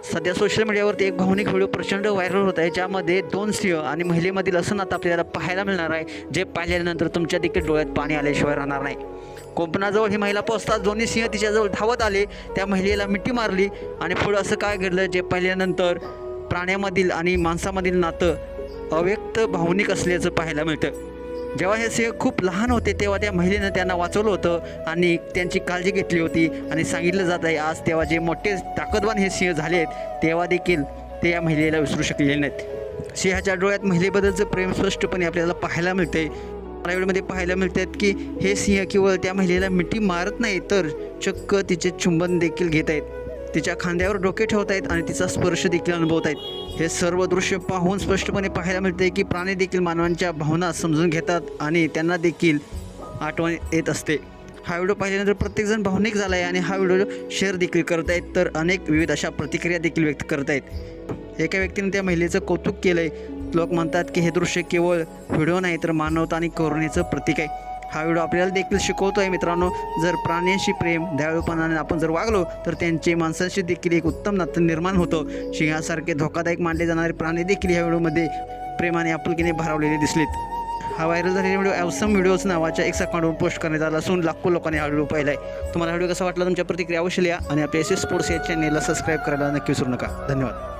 सध्या सोशल मीडियावरती एक भावनिक व्हिडिओ प्रचंड व्हायरल होत आहे, ज्यामध्ये 2 सिंह आणि महिलेमधील असं नातं आपल्याला पाहायला मिळणार आहे, जे पाहिल्यानंतर तुमच्या देखील डोळ्यात पाणी आल्याशिवाय राहणार नाही. कोंपणाजवळ ही महिला पोहोचताच दोन्ही सिंह तिच्याजवळ धावत आले, त्या महिलेला मिठी मारली आणि पुढं असं काय घडलं जे पाहिल्यानंतर प्राण्यामधील आणि माणसामधील नातं अव्यक्त भावनिक असल्याचं पाहायला मिळतं. जेव्हा हे सिंह खूप लहान होते तेव्हा त्या महिलेनं त्यांना वाचवलं होतं आणि त्यांची काळजी घेतली होती आणि सांगितलं जात आहे आज तेव्हा जे मोठे ताकदवान हे सिंह झाले आहेत तेव्हा देखील ते या महिलेला विसरू शकलेले नाहीत. सिंहाच्या डोळ्यात महिलेबद्दलचं प्रेम स्पष्टपणे आपल्याला पाहायला मिळते. या व्हिडिओमध्ये पाहायला मिळतात की हे सिंह केवळ त्या महिलेला मिठी मारत नाही तर चक्क तिचे चुंबन देखील घेत आहेत, तिच्या खांद्यावर डोके ठेवत आहेत आणि तिचा स्पर्श देखील अनुभवत आहेत. हे सर्व दृश्य पाहून स्पष्टपणे पाहायला मिळते की प्राणी देखील मानवांच्या भावना समजून घेतात आणि त्यांना देखील आठवण येत असते. हा व्हिडिओ पाहिल्यानंतर प्रत्येकजण भावनिक झाला आहे आणि हा व्हिडिओ शेअर देखील करत आहेत, तर अनेक विविध अशा प्रतिक्रिया देखील व्यक्त करत आहेत. एका व्यक्तीने त्या महिलेचं कौतुक केलं आहे. लोक म्हणतात की हे दृश्य केवळ व्हिडिओ नाही तर मानवता आणि करुणेचं प्रतीक आहे. हा व्हिडिओ आपल्याला देखील शिकवतो आहे मित्रांनो, जर प्राण्यांशी प्रेम दयाळूपणाने आपण जर वागलो तर त्यांचे माणसांशी देखील एक उत्तम नातं निर्माण होतं. सिंहासारखे धोकादायक मानले जाणारे प्राणी देखील या व्हिडिओमध्ये प्रेमाने आपुलकीने भरवलेले दिसलेत. हा व्हायरल झालेला व्हिडिओ ॲवसम व्हिडिओज नावाच्या एक अकाउंटवर पोस्ट करण्यात आला असून लाखो लोकांनी हा व्हिडिओ पाहिला आहे. तुम्हाला हा व्हिडिओ कसा वाटला तुमच्या प्रतिक्रिया अवश्य लिहा आणि आपल्या एस एस स्पोर्ट्स या चॅनेलला सबस्क्राईब करायला नक्की विसरू नका. धन्यवाद.